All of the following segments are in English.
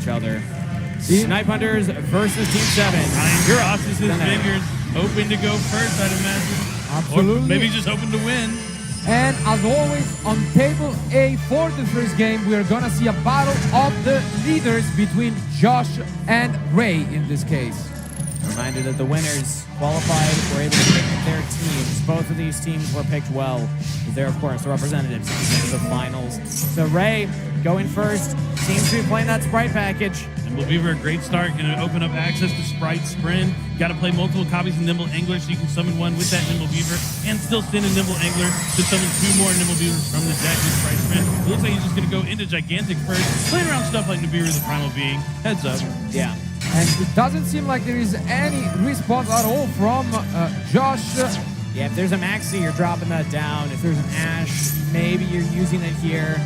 each other. Snipe Hunters versus Team 7. Your Ossis Vineyards hoping to go first, I'd imagine. Absolutely. Or maybe just hoping to win. And as always, on table A for the first game, we are gonna see a battle of the leaders between Josh and Ray in this case. Reminder that the winners qualified were able to pick their teams. Both of these teams were picked well. They're, of course, the representatives in the finals. So Ray, going first, seems to be playing that Sprite package. Nimble Beaver, a great start. Going to open up access to Sprite Sprint. You got to play multiple copies of Nimble Angler so you can summon one with that Nimble Beaver and still send a Nimble Angler to summon 2 more Nimble Beavers from the deck with Sprite Sprint. It looks like he's just going to go into Gigantic first, playing around stuff like Nibiru the Primal Being. Heads up. Yeah. And it doesn't seem like there is any response at all from Josh. Yeah, if there's a Maxi, you're dropping that down. If there's an Ash, maybe you're using it here.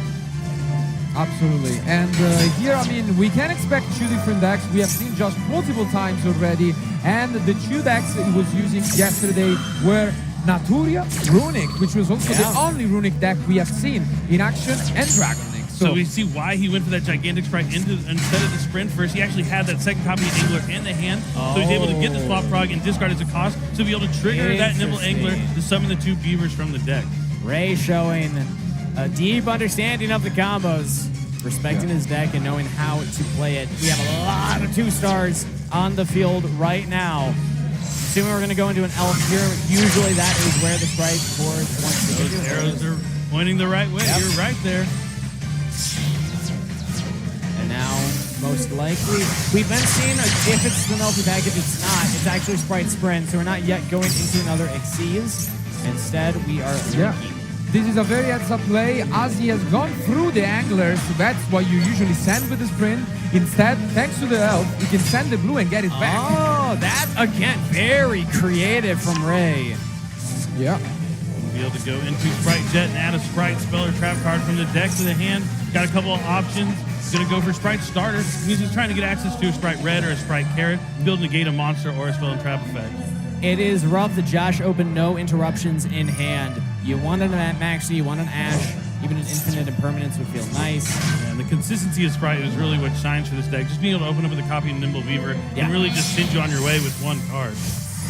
Absolutely. And here, I mean, we can expect 2 different decks. We have seen Josh multiple times already. And the 2 decks he was using yesterday were Naturia, Runic, which was also the only Runic deck we have seen in action, and Dragon Link. So we see why he went for that Gigantic Sprite instead of the Sprint first. He actually had that second copy of Angler in the hand, so he's able to get the Swap Frog and discard as a cost to be able to trigger that Nimble Angler to summon the 2 Beavers from the deck. Ray showing a deep understanding of the combos, respecting his deck and knowing how to play it. We have a lot of 2 stars on the field right now. Assuming we're going to go into an Elf here, usually that is where the Sprite board wants to go. Those arrows are pointing the right way. Yep. You're right there. And now, most likely, we've been seeing if it's the Melty package, it's not. It's actually Sprite Sprint, so we're not yet going into another Xyz. Instead, we are looking. This is a very heads-up play, as he has gone through the Anglers. That's what you usually send with the Sprint. Instead, thanks to the Elf, you can send the blue and get it back. Oh, that, again, very creative from Ray. Yeah. We'll be able to go into Sprite Jet and add a Sprite Spell or Trap card from the deck to the hand. Got a couple of options. Going to go for Sprite Starter. He's just trying to get access to a Sprite Red or a Sprite Carrot, build negate a monster or a spell and trap effect. It is rough that Josh opened no interruptions in hand. You want an Maxi, you want an Ash, even an Infinite Impermanence would feel nice. And the consistency of Sprite is really what shines for this deck. Just being able to open up with a copy of Nimble Beaver and really just send you on your way with 1 card.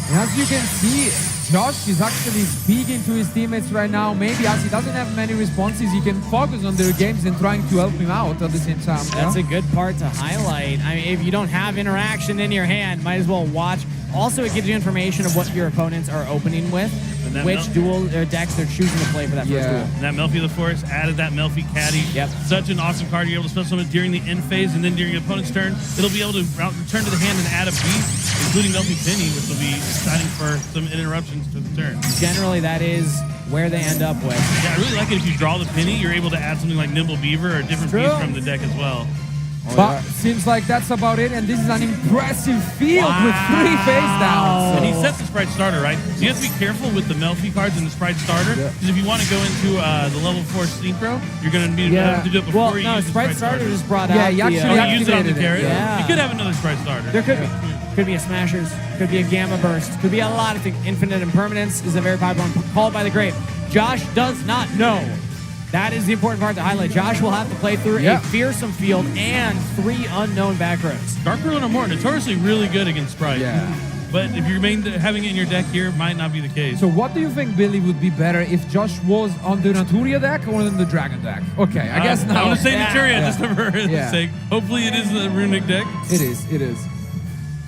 And as you can see, Josh is actually speaking to his teammates right now. Maybe as he doesn't have many responses, he can focus on their games and trying to help him out at the same time. That's a good part to highlight. I mean, if you don't have interaction in your hand, might as well watch. Also, it gives you information of what your opponents are opening with, which duel or decks they're choosing to play for that first duel. And that Melfi of the Forest added that Melfi Caddy. Yep. Such an awesome card. You're able to special summon during the end phase, and then during your opponent's turn, it'll be able to return to the hand and add a beast, including Melfi Penny, which will be exciting for some interruptions to the turn. Generally, that is where they end up with. Yeah, I really like it if you draw the Penny, you're able to add something like Nimble Beaver or a different beast from the deck as well. But seems like that's about it, and this is an impressive field with 3 face downs. And he sets the Sprite Starter, right? So you have to be careful with the Melfi cards and the Sprite Starter, because if you want to go into the level 4 Synchro, you're going to be have to do it before you use the Sprite Starter. Starter just brought out you actually use it on the carrot. Yeah. You could have another Sprite Starter. There could be. Could be a Smashers, could be a Gamma Burst, could be a lot of things. Infinite Impermanence is a very popular one, called by the Grave. Josh does not know. That is the important part to highlight. Josh will have to play through a fearsome field and 3 unknown back rows. Dark Ruler and Morton, notoriously really good against Sprite. Yeah. But if you're having it in your deck here, might not be the case. So what do you think, Billy, would be better if Josh was on the Naturia deck or on the Dragon deck? Okay, I guess now. I want to say Naturia just for his sake. Hopefully it is the Runic deck. It is, it is.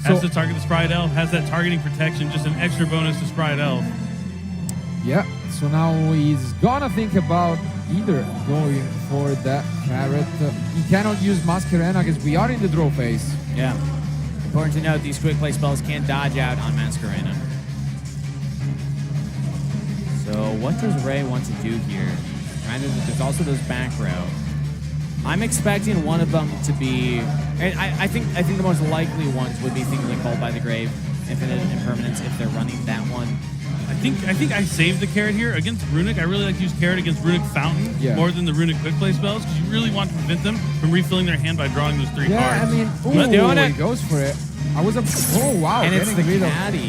Has to target the Sprite Elf, has that targeting protection, just an extra bonus to Sprite Elf. Yeah, so now he's gonna think about either going for that carrot. He cannot use Masquerena because we are in the draw phase. Yeah. Important to note, these quick play spells can dodge out on Masquerena. So what does Ray want to do here? There's also those back row. I'm expecting one of them to be, and I think the most likely ones would be things like Called by the Grave, Infinite Impermanence, if they're running that one. I think I saved the carrot here against Runic. I really like to use carrot against Runic Fountain more than the Runic quick play spells, because you really want to prevent them from refilling their hand by drawing those 3 cards. Yeah, I mean, he goes for it. I was oh wow, And it's getting the rid of caddy.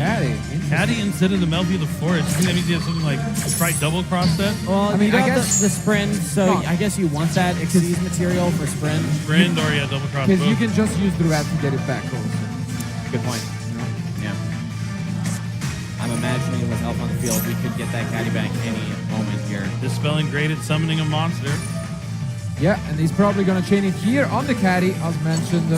Caddy instead of the Melvie of the Forest. I think that means he has something like Sprite double cross set. Well, I mean, you I got guess- the sprint, so No. I guess you want that Exceed material for sprint. Sprint or yeah, double cross. Because you both. can just use the rat to get it back also. Good point. Yeah. I'm imagining with help on the field, we could get that caddy back any moment here. Dispelling great at summoning a monster. Yeah, and he's probably gonna chain it here on the caddy, as mentioned.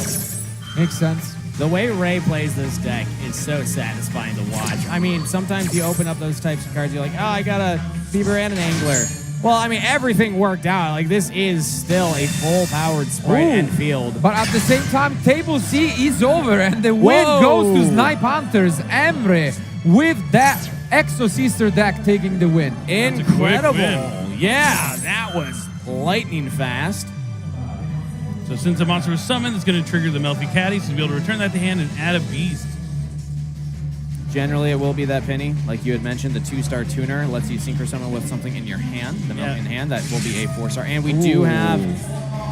Makes sense. The way Ray plays this deck is so satisfying to watch. I mean, sometimes you open up those types of cards, you're like, oh, I got a Beaver and an Angler. Well, I mean, everything worked out. Like, this is still a full-powered sprite Ooh. and field. But at the same time, table C is over, and the win Whoa. goes to Snipe Hunters. Emre with that Exo Sister deck taking the win. Incredible. win. Yeah, that was lightning fast. So since a monster was summoned, it's going to trigger the Melvie Caddy, so you'll be able to return that to hand and add a beast. Generally, it will be that penny. Like you had mentioned, the 2-star tuner lets you synchro summon with something in your hand, the Melvie in hand. That will be a 4-star. And we do have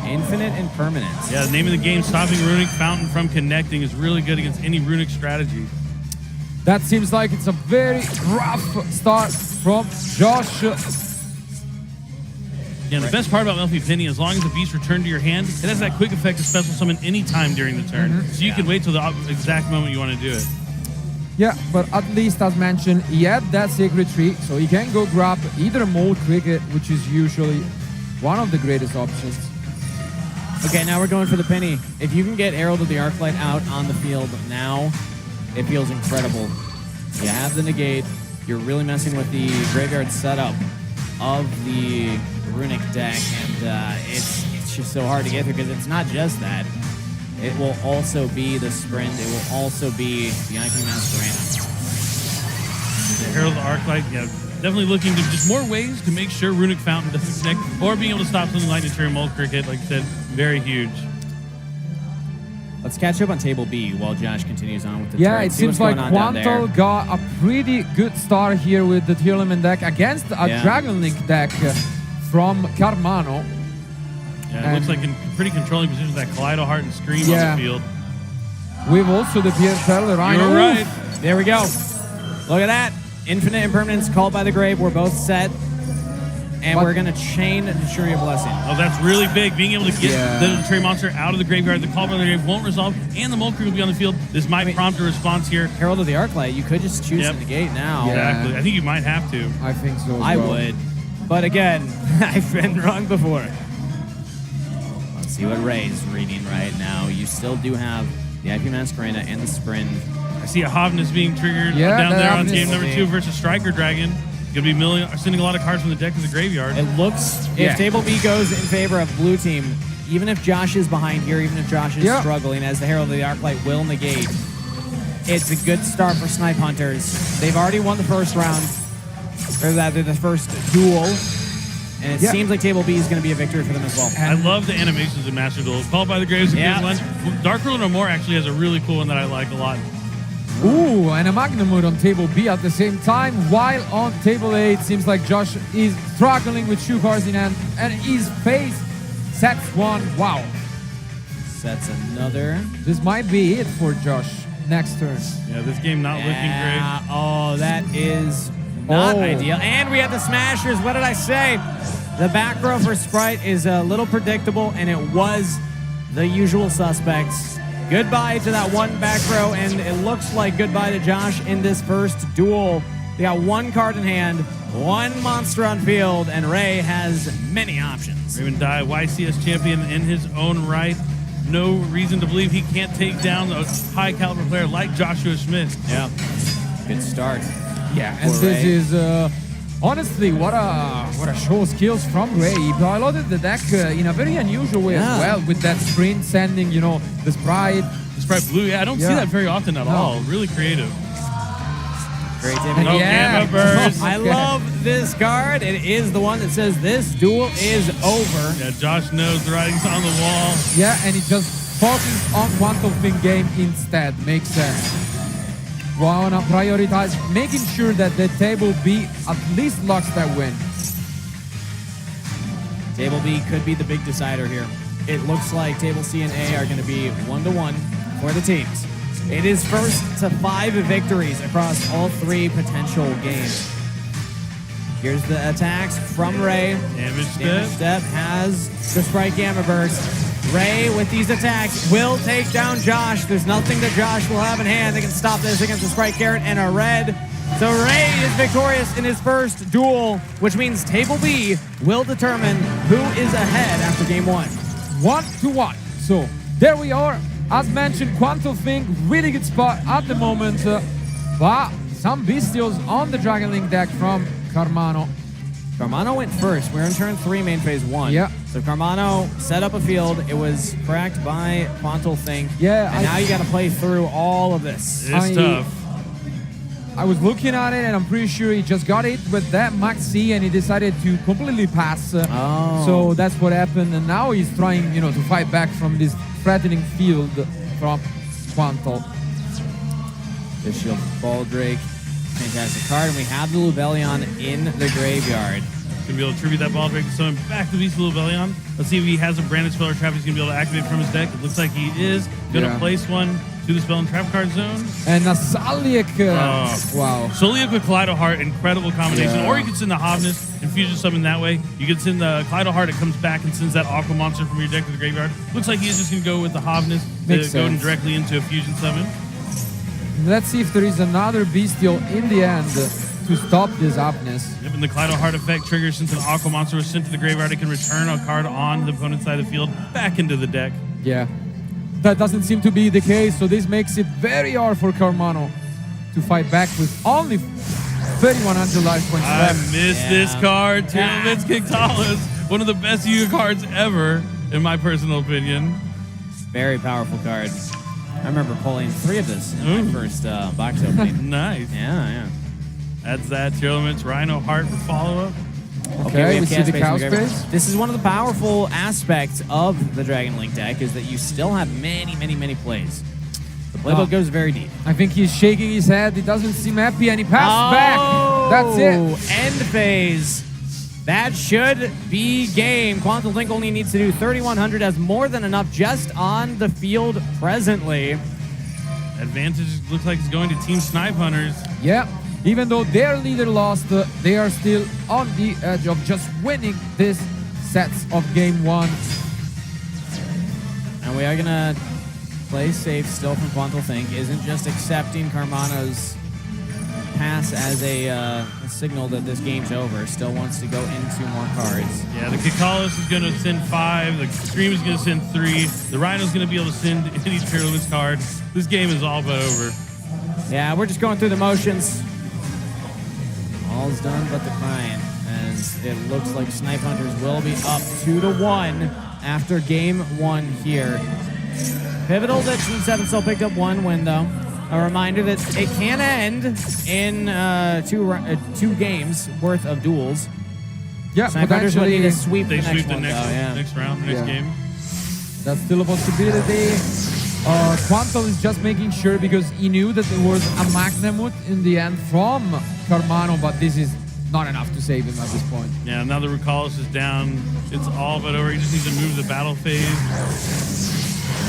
Infinite Impermanence. Yeah, the name of the game, stopping Runic Fountain from connecting, is really good against any Runic strategy. That seems like it's a very rough start from Josh. Yeah, the best part about Melvie Penny, as long as the beast returned to your hand, it has that quick effect to special summon any time during the turn. So you can wait till the exact moment you want to do it. Yeah, but at least as mentioned, he had that Sacred Tree, so he can go grab either a Mole Cricket, which is usually one of the greatest options. Okay, now we're going for the penny. If you can get Herald of the Arclight out on the field now, it feels incredible. You have the negate. You're really messing with the graveyard setup of the Runic deck, and it's just so hard to get through because it's not just that. It will also be the sprint. It will also be the IP Masquerade. The Herald of the Arclight, yeah, definitely looking to just more ways to make sure Runic Fountain doesn't connect, or being able to stop something like the Mole Cricket, like I said, very huge. Let's catch up on table B while Josh continues on with the Yeah, turret. it See seems what's like going on down there. Quanto got a pretty good start here with the Tier Element deck against a Yeah. Dragon Link deck from Carmano. Yeah, it looks like in pretty controlling position with that Kaleido Heart and Scream Yeah. on the field. We've also the Pierre Feller Rhino. You're right. There we go. Look at that. Infinite Impermanence called by the grave. We're both set. And But- we're going to chain the Shuri of Blessing. Oh, that's really big. Being able to get Yeah. the Tree Monster out of the graveyard, the Call by the Grave won't resolve, and the Mole Cricket will be on the field. This might prompt a response here. Herald of the Arclight, you could just choose Yep. to negate now. Yeah. Exactly. I think you might have to. I think so as I well. would. But again, I've been wrong before. Let's see what Ray's reading right now. You still do have the IP Masquerena and the Sprint. I see a Hovness being triggered Yeah, down that there on Hovness. game number 2 versus Striker Dragon. Gonna be sending a lot of cards from the deck to the graveyard. It looks, Yeah. if table B goes in favor of blue team, even if Josh is behind here, even if Josh is Yeah. struggling, as the Herald of the Arclight will negate, it's a good start for Snipe Hunters. They've already won the first round, or rather the first duel, and it Yeah. seems like table B is going to be a victory for them as well. I love the animations in Master Duel. Called by the Grave is a Yeah. good one. Dark Ruler No More actually has a really cool one that I like a lot. Ooh, and a Magnamud on table B at the same time, while on table A, it seems like Josh is struggling with shoe cards in hand, and his face sets one. Wow, Sets another. this might be it for Josh next turn. Yeah, this game not looking great. Yeah. Oh, that is not Oh. ideal. And we have the Smashers. What did I say? The back row for Sprite is a little predictable, and it was the usual suspects. Goodbye to that one back row, and it looks like goodbye to Josh in this first duel. They got one card in hand, one monster on field, and Ray has many options. Raven Dye, YCS champion in his own right. No reason to believe he can't take down a high caliber player like Joshua Schmidt. Yeah. Good start. Yeah, and For this Ray. is honestly what a show of skills from Ray. He piloted the deck in a very unusual way Yeah. as well, with that sprint sending, the Sprite. The Sprite Blue, yeah, I don't see Yeah. that very often at No. all. Really creative. Creativity. Oh, Yeah. Gamma Burst. I love this card. It is the one that says this duel is over. Yeah, Josh knows the writing's on the wall. Yeah, and he just focused on Quantum Fin game instead. Makes sense. Wanna prioritize making sure that the table B at least locks that win. Table B could be the big decider here. It looks like table C and A are going to be 1-1 for the teams. It is first to 5 victories across all 3 potential games. Here's the attacks from Ray. Damage Step has the Sprite Gamma Burst. Ray, with these attacks, will take down Josh. There's nothing that Josh will have in hand that can stop this against the Sprite Carrot and a red. So Ray is victorious in his first duel, which means Table B will determine who is ahead after game 1. 1-1. So there we are. As mentioned, Quantum Think, really good spot at the moment. But some bestials on the Dragon Link deck from Carmano. Carmano went first. We're in turn 3, main phase 1. Yeah. So Carmano set up a field. It was cracked by Quantum Think. Yeah. And now you got to play through all of this. It's tough. I was looking at it and I'm pretty sure he just got it with that Max C and he decided to completely pass. So that's what happened. And now he's trying, to fight back from this threatening field from Quantal. The Shield Baldrake. Fantastic card. And we have the Lubellion in the graveyard. Gonna be able to tribute that Baldrake to summon back the Beast Lubellion. Let's see if he has a branded spell or trap he's gonna be able to activate from his deck. It looks like he is gonna place one to the spell and trap card zone. And a Saliak. Wow. Soliak with Kaleido Heart, incredible combination. Yeah. Or you can send the Hovness and fusion summon that way. You can send the Kaleido Heart, it comes back and sends that Aqua Monster from your deck to the graveyard. Looks like he's just going to go with the Hovness to go directly into a fusion summon. Let's see if there is another Bestial in the end to stop this Hovness. Yep, and the Kaleido Heart effect triggers since an Aqua Monster was sent to the graveyard, it can return a card on the opponent's side of the field back into the deck. Yeah. That doesn't seem to be the case, so this makes it very hard for Carmano to fight back with only 3,100 life points I left. miss this card. Tournaments Kictalis, one of the best Yuga cards ever, in my personal opinion. Very powerful card. I remember pulling 3 of this in my first box opening. Nice. Yeah. That's that. Tournaments Rhino Heart for follow-up. Okay, we see the cow in graveyard. space. This is one of the powerful aspects of the Dragon Link deck is that you still have many plays. The playbook goes very deep. I think he's shaking his head. He doesn't seem happy, and he passed back. That's it. End phase. That should be game. Quantum Link only needs to do 3,100 as more than enough just on the field presently. Advantage looks like it's going to Team Snipe Hunters. Yeah. Even though their leader lost, they are still on the edge of just winning this sets of game 1. And we are going to play safe still from Quantum Think. Isn't just accepting Carmano's pass as a signal that this game's over. Still wants to go into more cards. Yeah, the Kikalos is going to send 5. The Scream is going to send 3. The Rhino's going to be able to send any Tearless card. This game is all but over. Yeah, we're just going through the motions. All's done but the crying, as it looks like Snipe Hunters will be up 2-1 after game 1 here. Pivotal that Team 7 still picked up 1 win, though. A reminder that it can end in 2 games worth of duels. Yeah, Snipe Hunters will need to sweep They the sweep next the one, next, though. next round, next game. That's still a possibility. Quantal is just making sure because he knew that there was a Magnamut in the end from Carmano, but this is not enough to save him at this point. Yeah, now the Rukalis is down. It's all but over. He just needs to move the battle phase.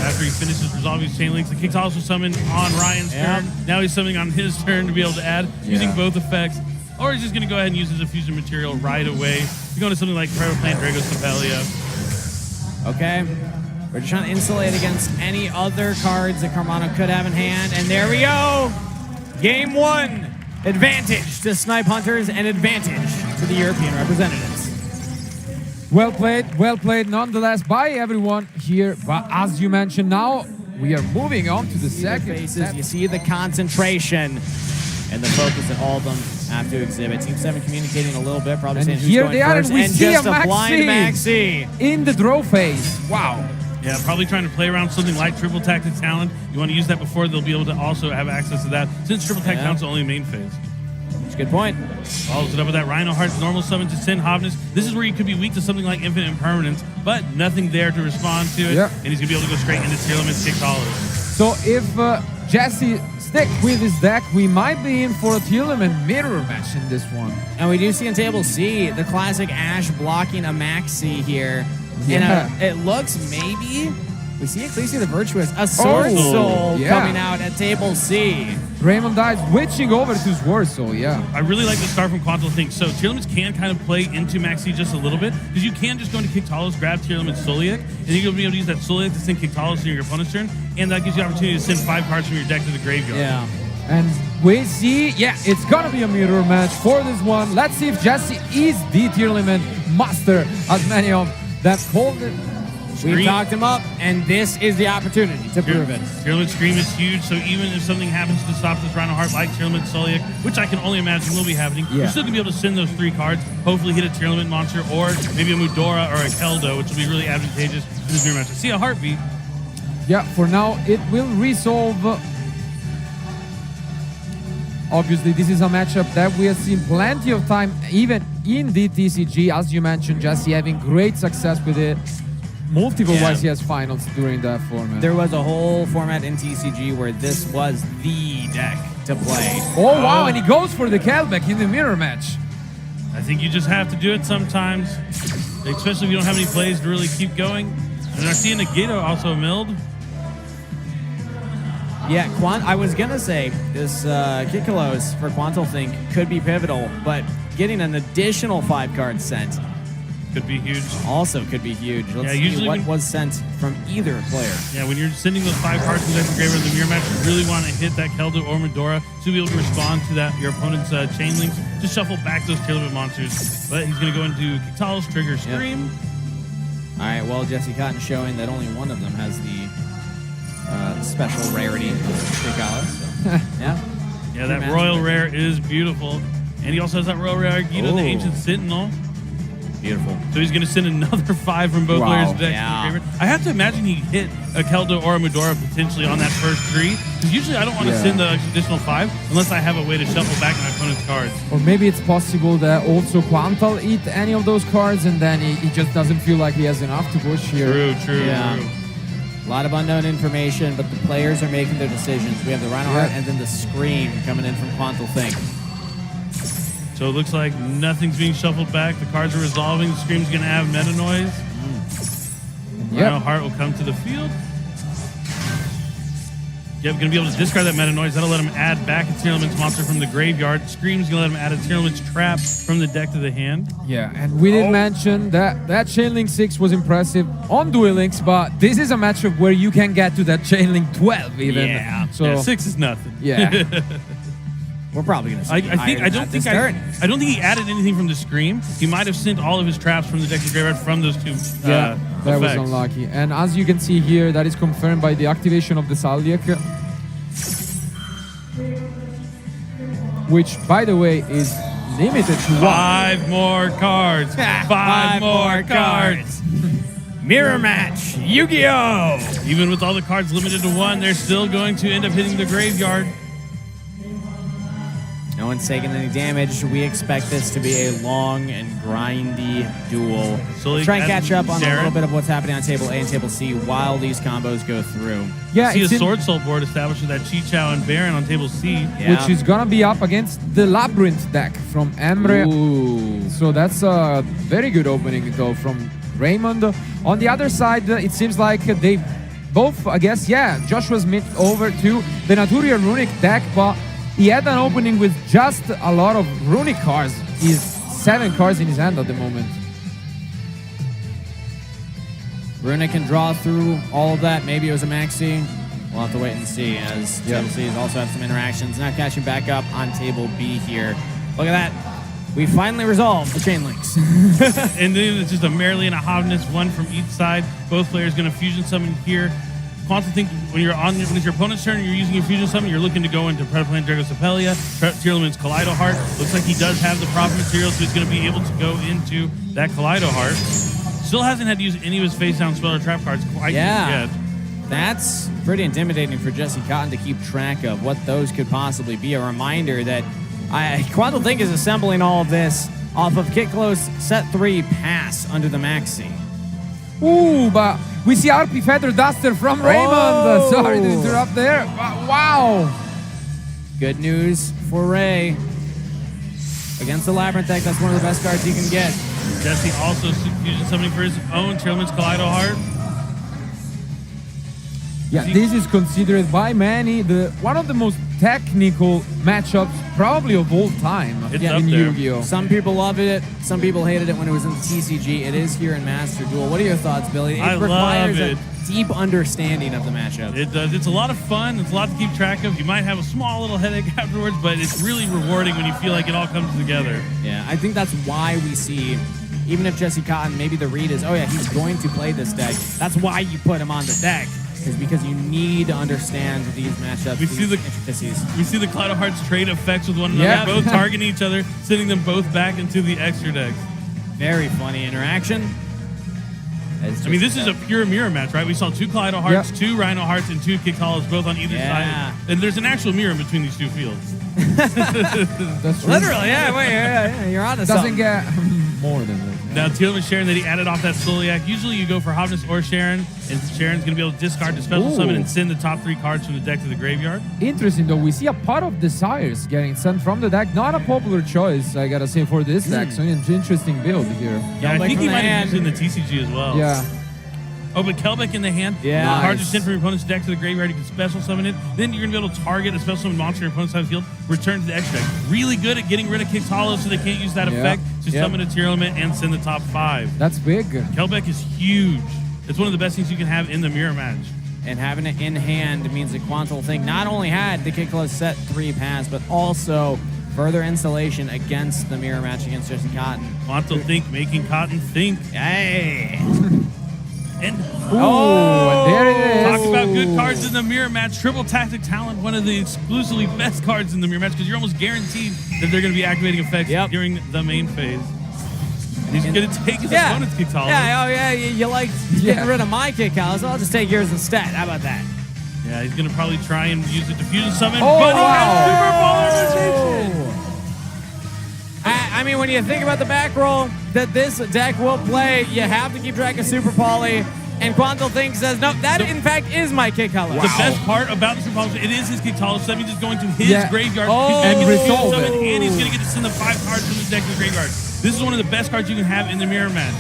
After he finishes resolving his chain links, the Kicks will summon on Ryan's turn. Now he's summoning on his turn to be able to add, using both effects. Or he's just going to go ahead and use his Effusion material right away. He's going to something like Predator Plant Drago Stapelia. Okay. We're just trying to insulate against any other cards that Carmano could have in hand. And there we go. Game 1. Advantage to Snipe Hunters and advantage to the European representatives. Well played nonetheless by everyone here. But as you mentioned, now we are moving on to the second set. You see the concentration and the focus that all of them have to exhibit. Team 7 communicating a little bit, probably saying who's here going they are, first. and we And see just a a blind Maxi in the draw phase. Wow. Yeah, probably trying to play around something like Triple Tactic Talent. You want to use that before they'll be able to also have access to that, since Triple Tactic Talent's only main phase. That's a good point. Follows it up with that Rhino Heart's normal summon to send Hovness. This is where you could be weak to something like Infinite Impermanence, but nothing there to respond to it. And he's going to be able to go straight into Tearlaments Kick Collars. So if Jesse stick with his deck, we might be in for a Tearlament mirror match in this one. And we do see in table C the classic Ash blocking a Maxi here. Yeah. And it looks maybe We see Ecclesia the Virtuous, a Sword Soul yeah. coming out at table C. Raymond dies switching over to Sword Soul, yeah. I really like the start from Quantal Think. So tier limits can kind of play into Maxi just a little bit, because you can just go into Kictalos, grab tier limit Soliak, and you'll be able to use that Soliak to send Kictalos in your opponent's turn, and that gives you the opportunity to send 5 cards from your deck to the graveyard. Yeah. And we see, yeah, it's gonna be a mirror match for this one. Let's see if Jesse is the tier limit master, as many of them called it. We talked him up, and this is the opportunity to prove it. Tier limit Scream is huge, so even if something happens to stop this Rhino Heart like tier limit Soliak, which I can only imagine will be happening, you're still gonna be able to send those 3 cards, hopefully hit a tier limit monster, or maybe a Mudora or a Keldo, which will be really advantageous in this mirror match. I see a heartbeat. Yeah, for now, it will resolve. Obviously, this is a matchup that we have seen plenty of time, even in the TCG, as you mentioned, Jesse having great success with it. Multiple YCS finals during that format. There was a whole format in TCG where this was the deck to play. Oh, wow, and he goes for the Kelbeck in the mirror match. I think you just have to do it sometimes, especially if you don't have any plays to really keep going. And I see Nagito also milled. Yeah, I was gonna say this Kickalos for Quantal Think could be pivotal, but getting an additional 5 cards sent could be huge. Also could be huge. Let's see usually what was sent from either player. Yeah, when you're sending those 5 cards from the graveyard in the mirror match, you really want to hit that Keldo or Medora to be able to respond to that your opponent's chain links to shuffle back those tier limit monsters. But he's going to go into Kictalos, trigger, Scream. All right, well, Jesse Cotton showing that only one of them has the special rarity of Kickalos. So, yeah, that royal rare is beautiful. And he also has that royal rare Gito, the Ancient Sentinel. Beautiful. So he's going to send another 5 from both players' decks. Yeah. I have to imagine he hit a Keldo or a Medora potentially on that first 3. Because usually I don't want to send the additional 5 unless I have a way to shuffle back my opponent's cards. Or maybe it's possible that also Quantal eat any of those cards and then he just doesn't feel like he has enough to push here. True. A lot of unknown information, but the players are making their decisions. We have the Rhino Heart and then the Scream coming in from Quantal Think. So it looks like nothing's being shuffled back. The cards are resolving. The Scream's going to have meta noise. Rhino Heart will come to the field. Yep, going to be able to discard that meta noise. That'll let him add back a tier limits monster from the graveyard. Scream's going to let him add a tier limits trap from the deck to the hand. Yeah, and we didn't mention that Chainlink 6 was impressive on Duel Links, but this is a matchup where you can get to that Chainlink 12 even. Yeah, so 6 is nothing. Yeah. We're probably going to see I don't think he added anything from the Scream. He might have sent all of his traps from the deck to the graveyard from those 2 that was effects. unlucky. And as you can see here, that is confirmed by the activation of the Saldiak, which, by the way, is limited to 5 more cards. 5 more cards. Mirror match, Yu-Gi-Oh! Even with all the cards limited to 1, they're still going to end up hitting the graveyard. No one's taking any damage. We expect this to be a long and grindy duel. So try and catch up on a little bit of what's happening on table A and table C while these combos go through. Yeah, see a Sword Soul board established with that Chi-Chao and Baron on table C. Which is gonna be up against the Labyrinth deck from Emre. Ooh. So that's a very good opening though from Raymond. On the other side, it seems like they both, I guess, Joshua's moved over to the Naturia Runic deck, but he had an opening with just a lot of Runic cards. He's 7 cards in his hand at the moment. Runic can draw through all of that. Maybe it was a maxi. We'll have to wait and see, as table C has also had some interactions. Now catching back up on table B here. Look at that. We finally resolved the chain links. And then it's just a Merrily and a Hovness, 1 from each side. Both players going to fusion summon here. Quantal Think, when it's your opponent's turn and you're using your fusion summon, you're looking to go into Predaplan Dragosapelia, tier limits Kaleido Heart. Looks like he does have the proper material, so he's going to be able to go into that Kaleido Heart. Still hasn't had to use any of his face down spell or trap cards quite yet. That's pretty intimidating for Jesse Cotton to keep track of what those could possibly be. A reminder that Quantal Think is assembling all of this off of Kickalos set 3 pass under the maxi. Ooh, but we see RP Feather Duster from Raymond. Sorry to interrupt there. Wow. Good news for Ray. Against the Labyrinth deck, that's one of the best cards you can get. Jesse also fusion summoning for his own tier limits Kaleido Heart. Yeah, this is considered by many one of the most technical matchups probably of all time It's in up there. Yu-Gi-Oh! Some people loved it. Some people hated it when it was in TCG. It is here in Master Duel. What are your thoughts, Billy? I requires love it. a deep understanding of the matchup. It does. It's a lot of fun. It's a lot to keep track of. You might have a small little headache afterwards, but it's really rewarding when you feel like it all comes together. Yeah, I think that's why we see, even if Jesse Cotton, maybe the read is, oh yeah, he's going to play this deck. That's why you put him on the deck, is because you need to understand these matchups, We these see the- intricacies. We see the Cloud of Hearts trade effects with one another, Yeah. both targeting each other, sending them both back into the extra decks. Very funny interaction. I mean, this is a pure mirror match, right? We saw 2 Cloud of Hearts, Yep. 2 Rhino Hearts, and 2 Kick Hollows, both on either Yeah. side. And there's an actual mirror in between these 2 fields. That's true. Literally, yeah, you're on to Doesn't something. get more than this. Now, Teal was sharing that he added off that Soliak. Usually you go for Hobnus or Sharon, and Sharon's going to be able to discard the special Ooh. summon and send the top 3 cards from the deck to the graveyard. Interesting though, we see a Pot of Desires getting sent from the deck. Not a popular choice, I gotta say, for this deck. So an interesting build here. Yeah, I Kelbeck think from he the might have hand. used it in the TCG as well. Yeah. Oh, but Kelbeck in the hand. Yeah. The cards are Nice. sent from your opponent's deck to the graveyard. You can special summon it. Then you're going to be able to target a special summon monster in your opponent's side of the field, return to the extra deck. Really good at getting rid of Kick's Hollow so they can't use that Yeah. effect to Yep. summon a tier element and send the top 5. That's big. Kelbeck is huge. It's one of the best things you can have in the mirror match. And having it in hand means that Quantal Think not only had the Kickless set 3 pass, but also further installation against the mirror match against Jesse Cotton. Quantal Think, making Cotton think. Hey! And Oh, and there it is. talk about good cards in the mirror match. Triple Tactic Talent, one of the exclusively best cards in the mirror match because you're almost guaranteed that they're going to be activating effects Yep. during the main phase. And he's going to take his Yeah. opponent's Kick Hollow. Yeah, oh yeah, you like getting rid of my kick out, so I'll just take yours instead. How about that? Yeah, he's going to probably try and use the Diffusion Summon, Oh, but he wow. has Super Polarization. I mean, when you think about the back roll that this deck will play, you have to keep track of Super Poly. And Quantal Think says, no, that in fact is my kick color. The best part about the Super Polarization, it is his Kick Hollow, so that means it's going to his Yeah. graveyard. Oh. He's going And to get the resolve Diffusion Summon, it. and he's going to get to send the 5 cards from his deck to the graveyard. This is one of the best cards you can have in the mirror match.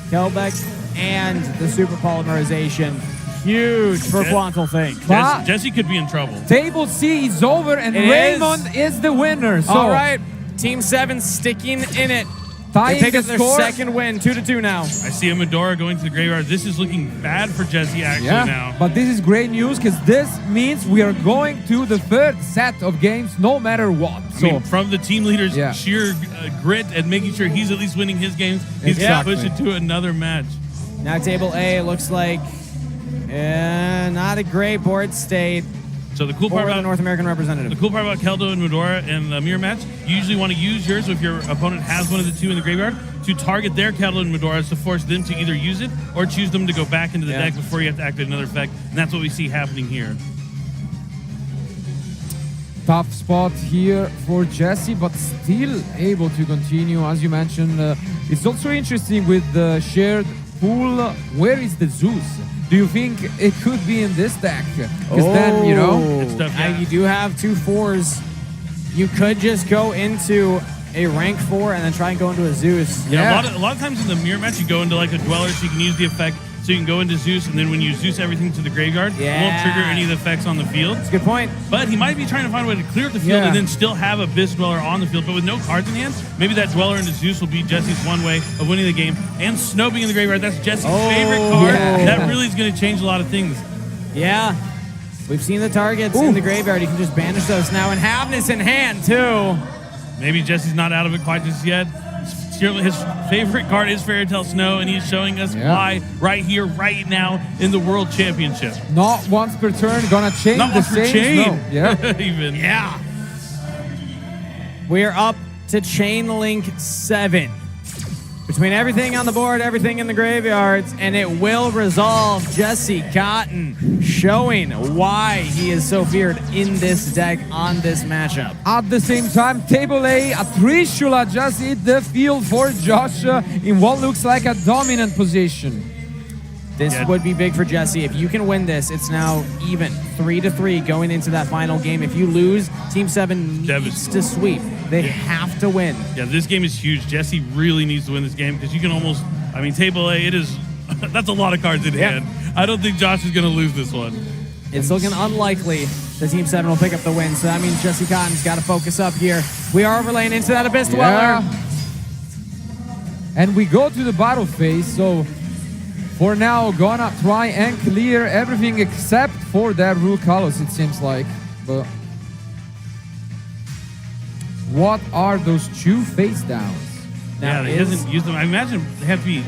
Kelbeck and the Super Polymerization, huge for Yeah. Quantal Think. But- Jesse could be in trouble. Table C is over and It is. Raymond is the winner. So All right, Team 7 sticking in it. They tying pick the up their score. second win, 2-2 now. I see a Medora going to the graveyard. This is looking bad for Jesse actually Yeah, now. but this is great news because this means we are going to the third set of games no matter what. I So mean, from the team leader's Yeah. sheer grit and making sure he's at least winning his games, he's Exactly. going to push it to another match. Now Table A looks like not a great board state So the cool part for the about North American the representative. cool part about Keldo and Medora and the mirror match, you usually want to use yours if your opponent has one of the 2 in the graveyard to target their Keldo and Medoras to force them to either use it or choose them to go back into the Yeah. deck before you have to activate another effect. And that's what we see happening here. tough spot here for Jesse, but still able to continue. As you mentioned, it's also interesting with the shared pool. Where is the Zeus? Do you think it could be in this deck? Because then, you know, It's tough, yeah. You do have 2 4s. You could just go into a rank 4 and then try and go into a Zeus. Yeah, Yeah. a lot of times in the mirror match, you go into like a Dweller so you can use the effect. So you can go into Zeus, and then when you Zeus everything to the graveyard, it won't Yeah. trigger any of the effects on the field. That's a good point. But he might be trying to find a way to clear up the field Yeah. and then still have Abyss Dweller on the field. But with no cards in hand, maybe that Dweller into Zeus will be Jesse's one way of winning the game. And Snow being in the graveyard, that's Jesse's favorite card. yeah. That really is going to change a lot of things. Yeah. We've seen the targets in the graveyard. You can just banish those now and have this in hand, too. Maybe Jesse's not out of it quite just yet. Certainly his favorite card is Fairy Tale Snow, and he's showing us Yeah. why right here, right now in the World Championship. not once per turn, gonna change Not the once per same chain. Snow. Yeah. Even. Yeah. We're up to Chain Link 7. Between everything on the board, everything in the graveyards, and it will resolve Jesse Cotton, showing why he is so feared in this deck on this matchup. At the same time, Table A, a Trishula just hit the field for Josh in what looks like a dominant position. This Yeah. would be big for Jesse. If you can win this, it's now even 3-3 going into that final game. If you lose, Team 7 needs Devastating. to sweep. They have to win. Yeah, this game is huge. Jesse really needs to win this game because you can almost, I mean, Table A, it is, that's a lot of cards in Yeah. hand. I don't think Josh is going to lose this one. It's looking unlikely the Team 7 will pick up the win, so that means Jesse Cotton's got to focus up here. We are overlaying into that Abyss Dweller. And we go to the battle phase, so for now, gonna try and clear everything except for that Rule Kalos, it seems like. But what are those 2 face downs? Yeah, he hasn't used them. I imagine they have to be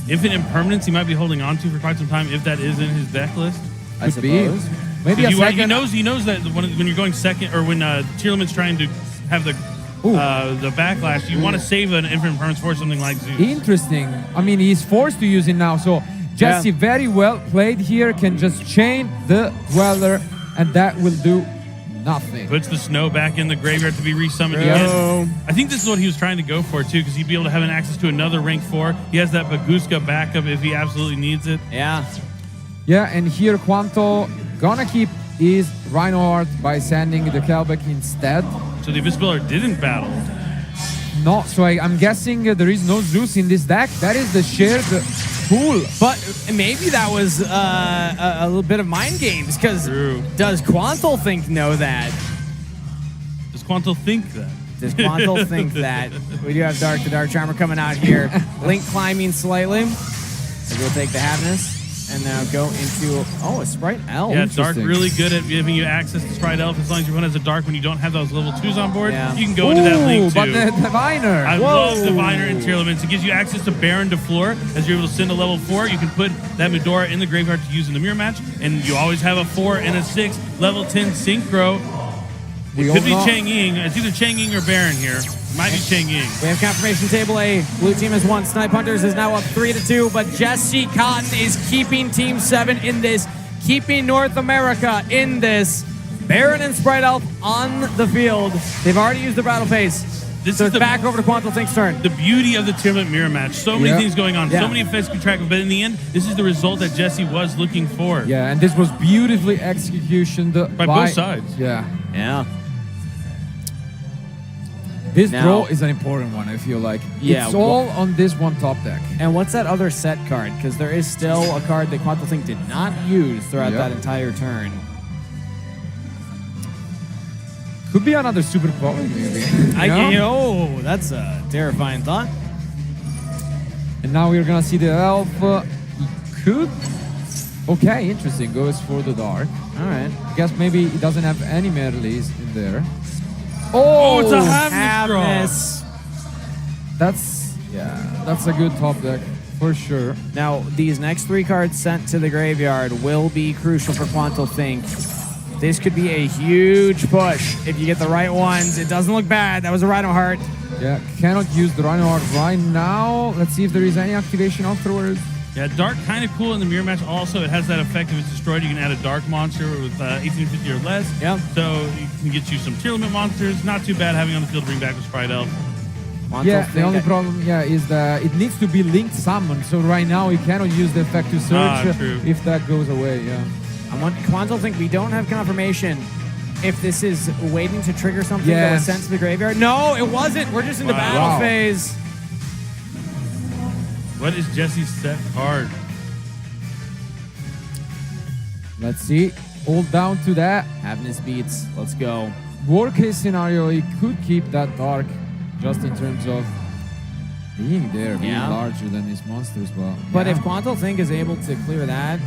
infinite impermanence he might be holding on to for quite some time if that is in his deck list. I suppose. Maybe a He second. knows that when you're going second, or when Tier Limit's trying to have the backlash, you want to save an infinite impermanence for something like Zeus. Interesting. I mean, he's forced to use it now, so Jesse very well played here, can just chain the Dweller, and that will do nothing. Puts the snow back in the graveyard to be resummoned Yeah. again. I think this is what he was trying to go for, too, because he'd be able to have an access to another rank 4. He has that Baguska backup if he absolutely needs it. Yeah. Yeah, and here Quanto gonna keep his Reinhardt by sending the Kelbeck instead. So the Abyss Dweller didn't battle. No, so I'm guessing there is no Zeus in this deck. That is the shared pool. But maybe that was a little bit of mind games, because does Quantal think know that? Does Quantal think that? Does Quantal think that? We do have the Dark Charmer coming out here. Link climbing slightly. So we'll take the Happiness and now go into, a Sprite Elf. Yeah, Dark really good at giving you access to Sprite Elf. As long as your opponent has a Dark when you don't have those level 2s on board, you can go into that Link too. But the Diviner. I love Diviner in Tier Limits. It gives you access to Baron to floor. As you're able to send a level 4, you can put that Medora in the graveyard to use in the mirror match, and you always have a 4 and a 6 level 10 Synchro. It could be Chang Ying. It's either Chang Ying or Baron here. Might be Chang Ying. We have confirmation table A. Blue team has won. Snipe Hunters is now up 3-2, but Jesse Cotton is keeping Team 7 in this, keeping North America in this. Baron and Sprite Elf on the field. They've already used the battle phase. So it's back over to Quantal Think's turn. The beauty of the Tier Limit mirror match. So many things going on. So many effects to track, but in the end, this is the result that Jesse was looking for. Yeah, and this was beautifully executioned by both sides. Yeah. Yeah. This draw is an important one, I feel like. Yeah, it's all on this one top deck. And what's that other set card? Because there is still a card that Quantal Think did not use throughout that entire turn. Could be another super quality, maybe. That's a terrifying thought. And now we're gonna see the elf. He could. Okay, interesting. Goes for the dark. All right. I guess maybe he doesn't have any medleys in there. Oh, it's a Happiness. That's a good top deck for sure. Now, these next 3 cards sent to the graveyard will be crucial for Quantal Think. This could be a huge push if you get the right ones. It doesn't look bad. That was a Rhino Heart. Yeah, cannot use the Rhino Heart right now. Let's see if there is any activation afterwards. Yeah, Dark kind of cool in the mirror match. Also, it has that effect if it's destroyed, you can add a Dark monster with 1850 or less. Yeah. So you can get you some Tier Limit monsters. Not too bad having on the field to bring back with Sprite Elf. The only problem, is that it needs to be linked summoned. So right now, he cannot use the effect to search if that goes away. Yeah. Quantal Think we don't have confirmation if this is waiting to trigger something that was sent to the graveyard. No, it wasn't. We're just in the battle phase. What is Jesse's set card? Let's see. Hold down to that. Happiness beats. Let's go. Worst case scenario, he could keep that dark just in terms of being there, being larger than his monsters. But if Quantal Think is able to clear that,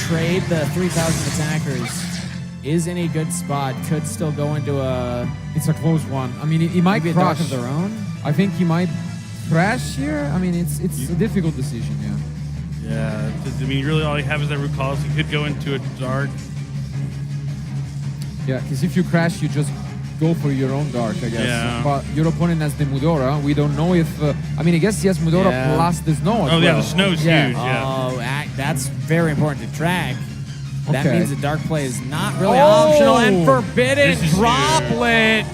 trade the 3,000 attackers, is in a good spot, could still go into a... It's a close one. I mean, he might crash. Of their own. I think he might crash here. I mean, it's a difficult decision, Yeah, I mean, really all you have is that root calls. You could go into a dark. Yeah, because if you crash, you just go for your own dark, I guess. Yeah. But your opponent has the Mudora. We don't know if... I mean, I guess he has Mudora plus the snow as well. Yeah, the snow's huge, Oh, that's very important to track. That means the dark play is not really optional. And Forbidden Droplet.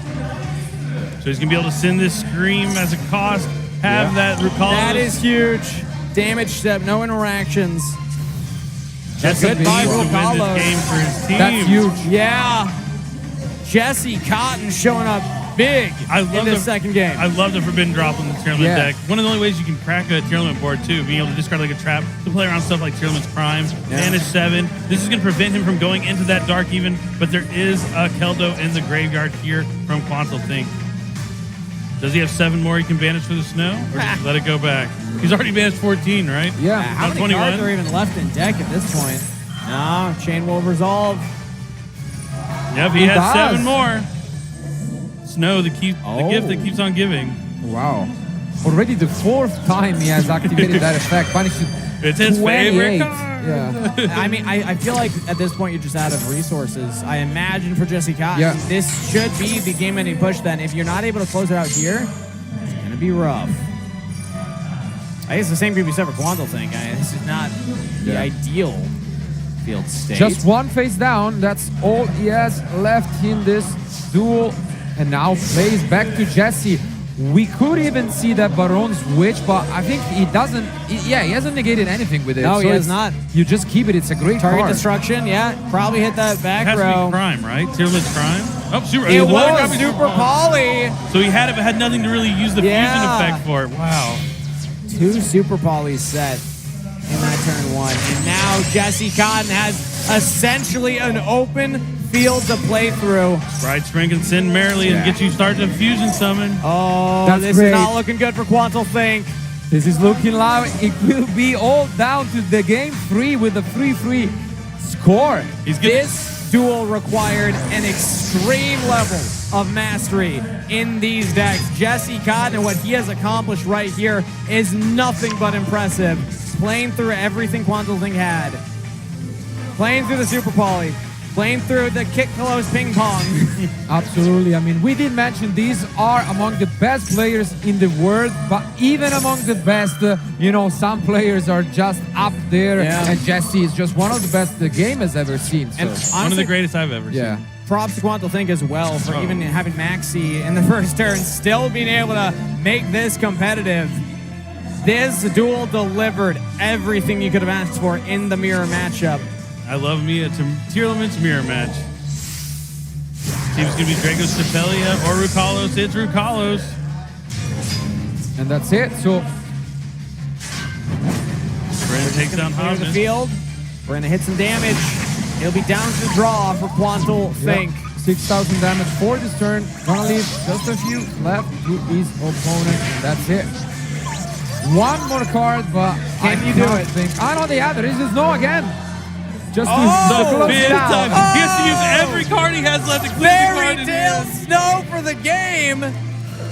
So he's going to be able to send this Scream as a cost. Have that recall. That is huge. Damage step, no interactions. That's goodbye, to win this game for his team. That's huge. Yeah. Jesse Cotton showing up big I in love this the second game. I love the Forbidden Drop on the Tier Limit Yeah. deck. One of the only ways you can crack a Tier Limit board, too, being able to discard like a trap to play around stuff like Tier Limit's Prime, Banish 7. This is going to prevent him from going into that Dark even, but there is a Keldo in the graveyard here from Quantal Think. Does he have 7 more he can banish for the snow, or just let it go back? He's already banished 14, right? Yeah. How many 21? cards are even left in deck at this point? No, Chain will resolve. Yep, he He has does. 7 more. Snow, the gift that keeps on giving. Wow. Already the 4th time he has activated that effect. Banished It's his 28. favorite card. Yeah. I mean, I feel like at this point you're just out of resources. I imagine for Jesse Cotton, Yeah. this should be the game-ending push then. If you're not able to close it out here, it's going to be rough. I guess the same could be said for Quantal Think. This is not the ideal field state. Just one face down. That's all he has left in this duel. And now plays back to Jesse. We could even see that Baron's Witch, but I think he doesn't. He hasn't negated anything with it. No, he has it's- not. You just keep it. It's a great Target card. destruction, yeah. Probably hit that It back has to row. be Prime, right? Tier Limit's Prime. Oh, super. It the weather was drop is Super Poly. So he had it, but had nothing to really use the fusion Yeah. effect for it. Wow. 2 Super Polys set in that turn 1. And now Jesse Cotton has essentially an open field to play through. Sprite Spring can send merrily and get you started a fusion summon. Oh, That's this great. is not looking good for Quantal Think. This is looking like it will be all down to the game 3 with a 3-3 score. He's good. This duel required an extreme level of mastery in these decks. Jesse Cotton and what he has accomplished right here is nothing but impressive. Playing through everything Quantal Think had. Playing through the Super Poly. Playing through the kick close ping pong. Absolutely. I mean, we did mention these are among the best players in the world, but even among the best, some players are just up there. Yeah. And Jesse is just one of the best the game has ever seen. So. And One of the honestly, greatest I've ever Yeah. seen. props to Quantal Think as well for even having Maxi in the first turn, still being able to make this competitive. This duel delivered everything you could have asked for in the mirror matchup. I love me a Tier Limit's mirror match. See if it's going to be Draco Stapelia or Rukalos. It's Rukalos. And that's it. So Brent takes down Clear the Hoffman. field. We're gonna hit some damage. It'll be down to the draw for Quantal Think. 6,000 damage for this turn. Gonna leave just a few left to his opponent. And that's it. One more card, but Can I you do can't it? think. Oh, no, there is no again. Just to The close fifth down. time. He has to use every card he has left to clear the Fairy card. in Tale here. Snow for the game.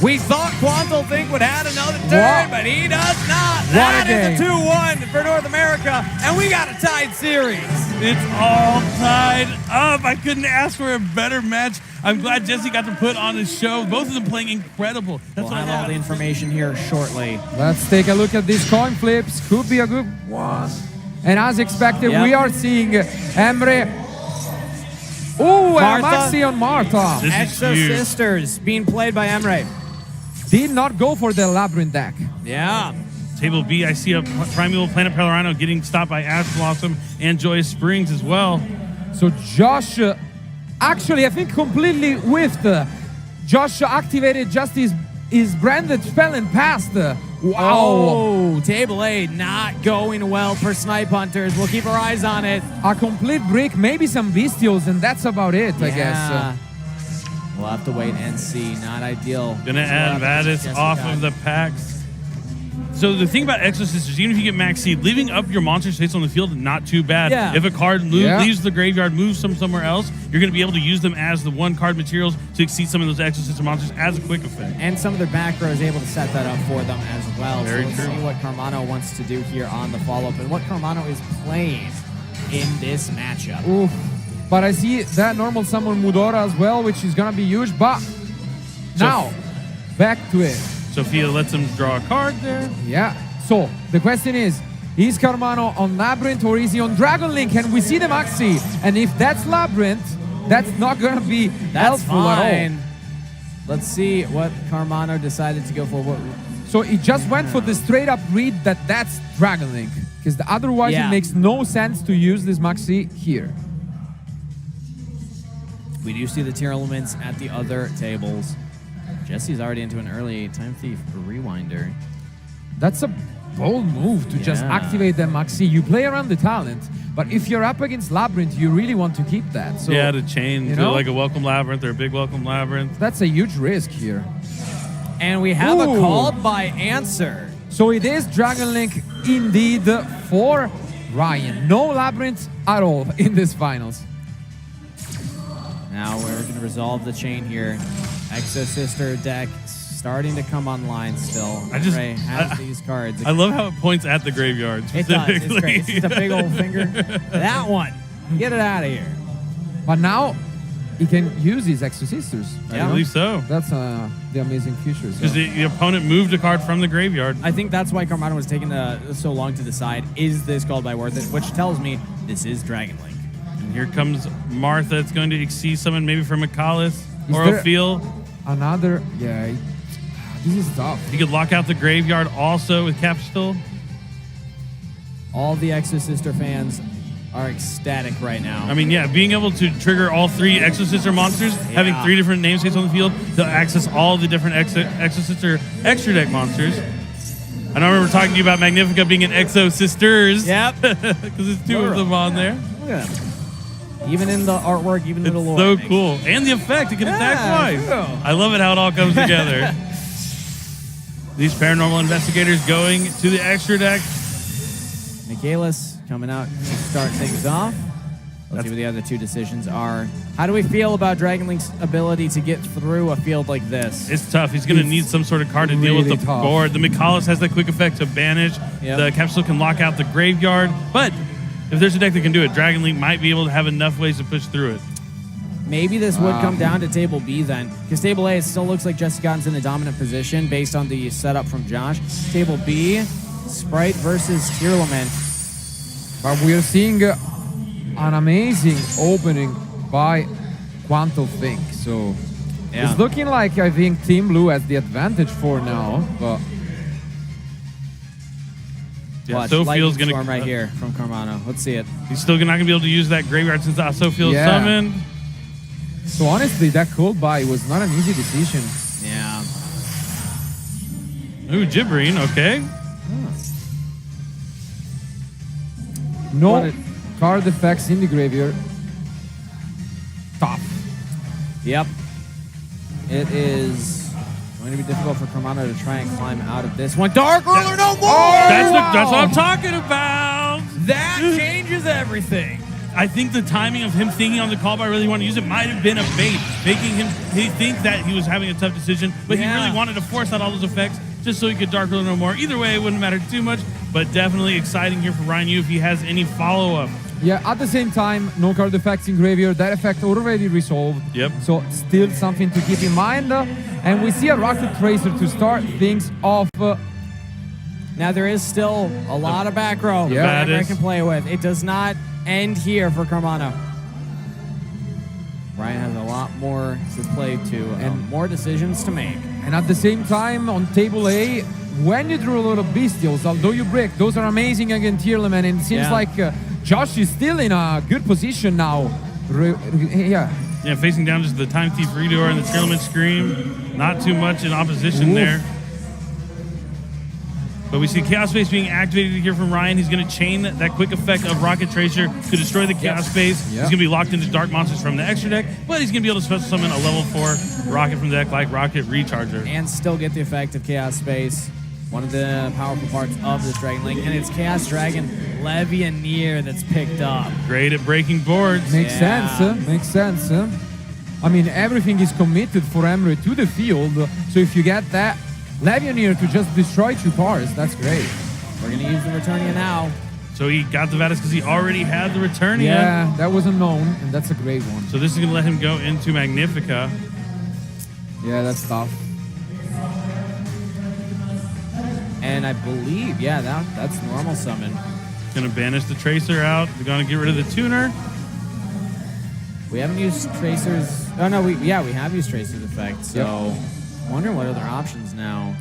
We thought Quantal Think would have another turn, What? but he does not. What a That is a game. 2-1 for North America, and we got a tied series. It's all tied up. I couldn't ask for a better match. I'm glad Jesse got to put on his show. Both of them playing incredible. That's We'll what I have all love. the information here shortly. Let's take a look at these coin flips. Could be a good one. And as expected, Yep. we are seeing Emre. Oh, and Martha. Maxi on Martha. This is Exo huge. Sisters being played by Emre. Did not go for the Labyrinth deck. Yeah. Table B, I see a Primeval Planet Pelorano getting stopped by Ash Blossom and Joyous Springs as well. So Josh, actually, I think completely whiffed. Josh activated just his branded spell and passed. Wow. Oh, table A not going well for Snipe Hunters. We'll keep our eyes on it. A complete brick, maybe some bestials, and that's about it, I guess. Yeah. We'll have to wait and see. Not ideal. Gonna add Vadis off of the packs. So the thing about Exo Sisters, even if you get max seed, leaving up your monster space on the field, not too bad. Yeah. If a card Yeah. leaves the graveyard, moves them somewhere else, you're gonna be able to use them as the one card materials to exceed some of those Exo Sister monsters as a quick effect. And some of their back row is able to set that up for them as well. Very so let's true. see what Carmano wants to do here on the follow-up and what Carmano is playing in this matchup. Oof. But I see that normal summon Mudora as well, which is gonna be huge. But now, back to it. Sophia lets him draw a card there. Yeah. So the question is Carmano on Labyrinth or is he on Dragon Link? And we see the Maxi. And if that's Labyrinth, that's not gonna be That's helpful at all. fine. Let's see what Carmano decided to go for. What? So he just went for the straight up read that that's Dragon Link. Because otherwise Yeah. it makes no sense to use this Maxi here. We do see the tier elements at the other tables. Jesse's already into an early Time Thief Rewinder. That's a bold move to just Yeah. activate the Maxi. You play around the talent, but if you're up against Labyrinth, you really want to keep that. So, Yeah, to chain you to know? like a Welcome Labyrinth or a big Welcome Labyrinth. That's a huge risk here. And we have a Ooh. called by answer. So it is Dragon Link indeed for Ryan. No Labyrinth at all in this finals. Now we're going to resolve the chain here. Exo Sister deck starting to come online still. Ray has these cards. I love how it points at the graveyard. It does. It's specifically. great. It's just a big old finger. That one. Get it out of here. But now he can use his Exo Sisters. I believe so. That's the amazing future. So. Because the opponent moved a card from the graveyard. I think that's why Carmano was taking so long to decide, is this called by worth it? Which tells me this is Dragon Link. And here comes Martha. It's going to exceed summon maybe from Mikalis Is or there Ophiel. Another, yeah. This is tough. He could lock out the graveyard also with Capstone. All the Exo Sister fans are ecstatic right now. I mean, yeah, being able to trigger all 3 Exorcister monsters, having 3 different namespaces on the field to access all the different Exorcister extra deck monsters. And I remember talking to you about Magnifica being an Exo Sisters. Yep. Because there's 2 of them on there. Look at them. Even in the artwork, even in the lore. So cool. And the effect, it can attack twice. Cool. I love it how it all comes together. These paranormal investigators going to the extra deck. Michaelis coming out to start things off. Let's see what the other 2 decisions are. How do we feel about Dragon Link's ability to get through a field like this? It's tough. He's going to need some sort of card to deal with really the tough. board. The Mikalis has that quick effect to banish. Yep. The Capsule can lock out the graveyard. But if there's a deck that can do it, Dragon Link might be able to have enough ways to push through it. Maybe this would come down to table B then, because table A, it still looks like Jesse Cotton's in a dominant position based on the setup from Josh. Table B, Sprite versus Tear Lament. But we are seeing an amazing opening by Quantum Think. So Yeah. it's looking like I think Team Blue has the advantage for now. But Yeah, Watch, Sofiel's Lightning going Storm to. right here from Carmano. Let's see it. He's still not going to be able to use that graveyard since Sofiel's Yeah. summoned. so honestly, that cold buy was not an easy decision. Yeah. Ooh, Gibrine, okay. No What card effects in the graveyard. Tough. Yep. It is going to be difficult for Carmano to try and climb out of this one. Dark Ruler, no more! That's what I'm talking about. That changes everything. I think the timing of him thinking on the call by really want to use it might have been a bait, making him think that he was having a tough decision, but he Yeah. really wanted to force out all those effects just so he could Dark Ruler no more. Either way, it wouldn't matter too much, but definitely exciting here for Ryan Yu if he has any follow-up. Yeah, at the same time, no card effects in graveyard. That effect already resolved. Yep. So still something to keep in mind. And we see a Rocket Tracer to start things off. Now there is still a lot of back row Yeah. that That I is. can play with. It does not end here for Carmano. Ryan has a lot more to play to and more decisions to make. And at the same time, on table A, when you drew a lot of Bestials, although you break, those are amazing against Tierleman. And it seems Yeah. like Josh is still in a good position now. Yeah. Yeah, facing down just the Time Thief Redoer and the Trailman Scream. Not too much in opposition Oof. there. But we see Chaos Space being activated here from Ryan. He's going to chain that quick effect of Rocket Tracer to destroy the Chaos Space. Yep. He's going to be locked into Dark Monsters from the extra deck, but he's going to be able to special summon a level 4 Rocket from the deck like Rocket Recharger. And still get the effect of Chaos Space. One of the powerful parts of this Dragon Link. And it's Chaos Dragon Levianeer that's picked up. Great at breaking boards. Makes Yeah. sense. Makes sense. I mean, everything is committed for Emre to the field. So if you get that Levianeer to just destroy 2 parts, that's great. We're going to use the Returnia now. So he got the Vatis because he already had the Returnia. Yeah, that was unknown, and that's a great one. So this is going to let him go into Magnifica. Yeah, that's tough. And I believe, yeah, that's normal summon. Going to banish the Tracer out. They're going to get rid of the Tuner. We haven't used Tracer's... Oh, no, we have used Tracer's effect. So, wondering what other options now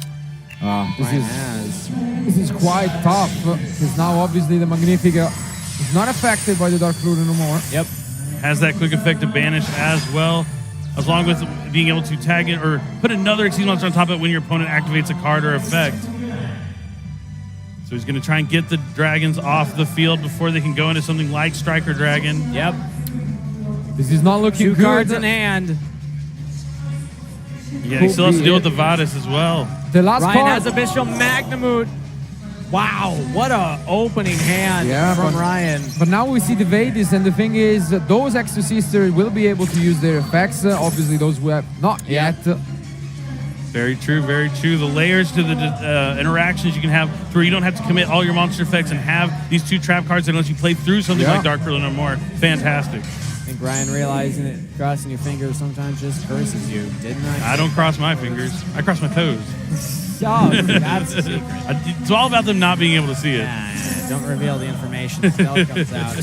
This Ryan is has. this is quite tough, because now obviously the Magnifica is not affected by the Dark Ruler no more. Yep. Has that quick effect to banish as well. as long as being able to tag it or put another Exceed monster on top of it when your opponent activates a card or effect. So he's going to try and get the dragons off the field before they can go into something like Striker Dragon. Yep. This is not looking Two good. cards in hand. Yeah, he still has to deal with the Vadis as well. The last Ryan card. has a Bishop Magnamut. Wow, what a opening hand from Ryan. But now we see the Vadis, and the thing is, those Exorcister will be able to use their effects. Obviously, those who have not yet. Very true, very true. The layers to the interactions you can have where you don't have to commit all your monster effects and have these 2 trap cards unless you play through something like Dark Pearl or more. Fantastic. I think Ryan realizing it, crossing your fingers sometimes just curses you, didn't I? I don't cross my fingers. I cross my toes. Oh, that's a secret. It's all about them not being able to see it. Yeah, don't reveal the information until it comes out.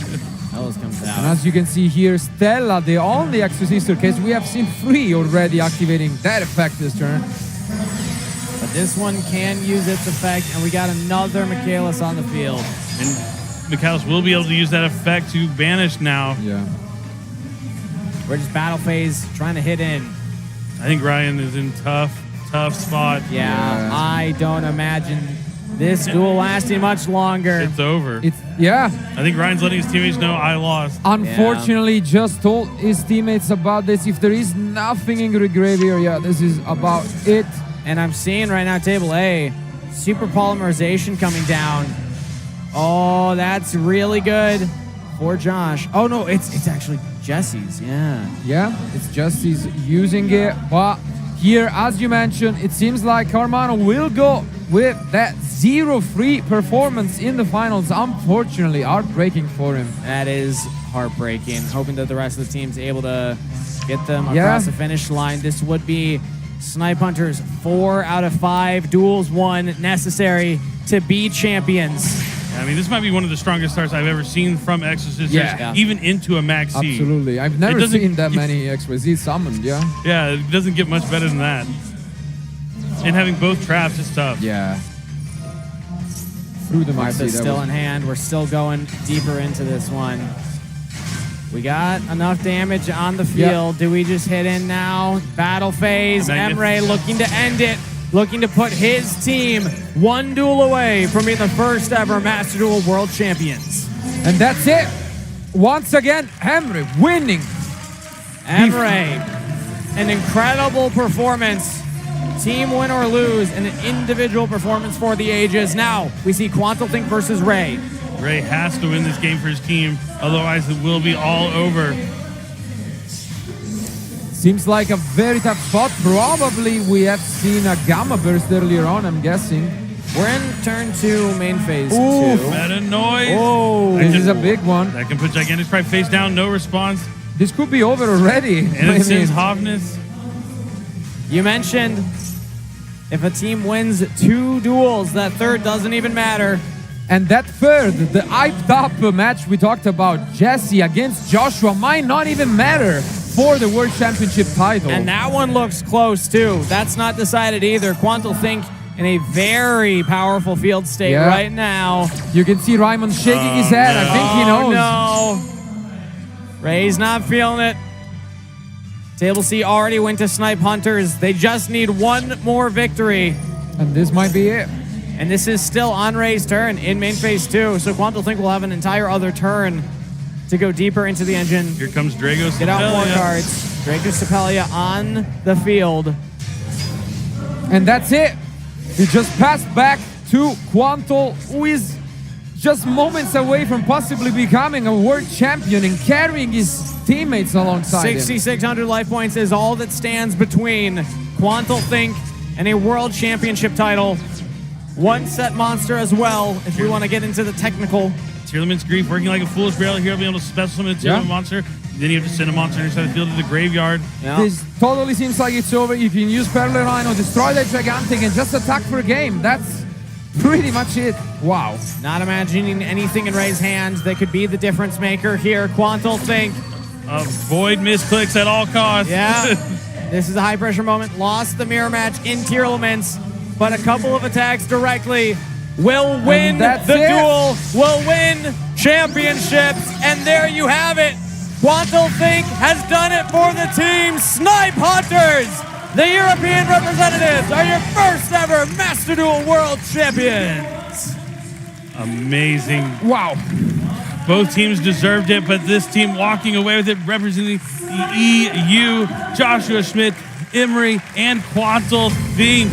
Ellis comes And out. as you can see here, Stella, the only Exorcister case, we have seen 3 already activating that effect this turn. But this one can use its effect, and we got another Michaelis on the field. And Michaelis will be able to use that effect to banish now. Yeah. We're just battle phase, trying to hit in. I think Ryan is in tough spot. Yeah, I don't imagine this duel lasting much longer. It's over. Yeah. I think Ryan's letting his teammates know I lost. Unfortunately, just told his teammates about this. If there is nothing in the graveyard, this is about it. And I'm seeing right now, table A, super polymerization coming down. Oh, that's really good for Josh. Oh no, it's actually Jesse's. Yeah, it's just he's using it. But here, as you mentioned, it seems like Carmano will go with that 0-3 performance in the finals. Unfortunately, heartbreaking for him. That is heartbreaking. Hoping that the rest of the team's able to get them across the finish line. This would be Snipe Hunters 4 out of 5 duels won necessary to be champions. I mean, this might be one of the strongest starts I've ever seen from Exorcisters, even into a max seed. Absolutely. I've never seen that many Exquisite summoned, Yeah, it doesn't get much better than that. And having both traps is tough. Yeah. Through the maxi. Martha's still in hand. We're still going deeper into this one. We got enough damage on the field. Do we just hit in now? Battle phase. Emre looking to end it. Looking to put his team 1 duel away from being the first ever Master Duel World Champions. And that's it. Once again, Emre winning. Emre, an incredible performance. Team win or lose, and an individual performance for the ages. Now, we see Quantalthink versus Ray. Ray has to win this game for his team, otherwise it will be all over. Seems like a very tough spot. Probably we have seen a Gamma Burst earlier on, I'm guessing. We're in turn 2, main phase 2. Meta noise. Oh, this is a big one. That can put Gigantic Sprite face down, no response. This could be over already. And it sends Hovness. You mentioned if a team wins 2 duels, that third doesn't even matter. And that third, the hyped up match we talked about, Jesse against Joshua, might not even matter for the World Championship title. And that one looks close too. That's not decided either. Quantalthink in a very powerful field state right now. You can see Raymond shaking his head. I think he knows. No. Ray's not feeling it. Table C already went to Snipe Hunters. They just need 1 more victory. And this might be it. And this is still on Ray's turn in main phase 2. So Quantalthink will have an entire other turn to go deeper into the engine. Here comes Drago Get out more cards. Draco Sapelia on the field. And that's it. We just passed back to Quantal, who is just moments away from possibly becoming a world champion and carrying his teammates alongside him. 6,600 life points is all that stands between Quantalthink and a world championship title. 1 set monster as well, if we want to get into the technical. Tearlament's Grief working like a foolish barrel here, being able to special summon a Tearlament monster. Then you have to send a monster inside the field to the graveyard. This totally seems like it's over. You can use Perle Rhino, destroy that Gigantic, and just attack for a game. That's pretty much it. Wow. Not imagining anything in Ray's hands that could be the difference maker here. Quantalthink. Avoid misclicks at all costs. Yeah. This is a high pressure moment. Lost the mirror match in Tearlaments, but a couple of attacks directly will win the duel, will win championships, and there you have it. Quantal Think has done it for the team. Snipe Hunters, the European representatives, are your first ever Master Duel World Champions. Amazing. Wow. Both teams deserved it, but this team walking away with it, representing the EU, Joshua Schmidt, Emery, and Quantal Think.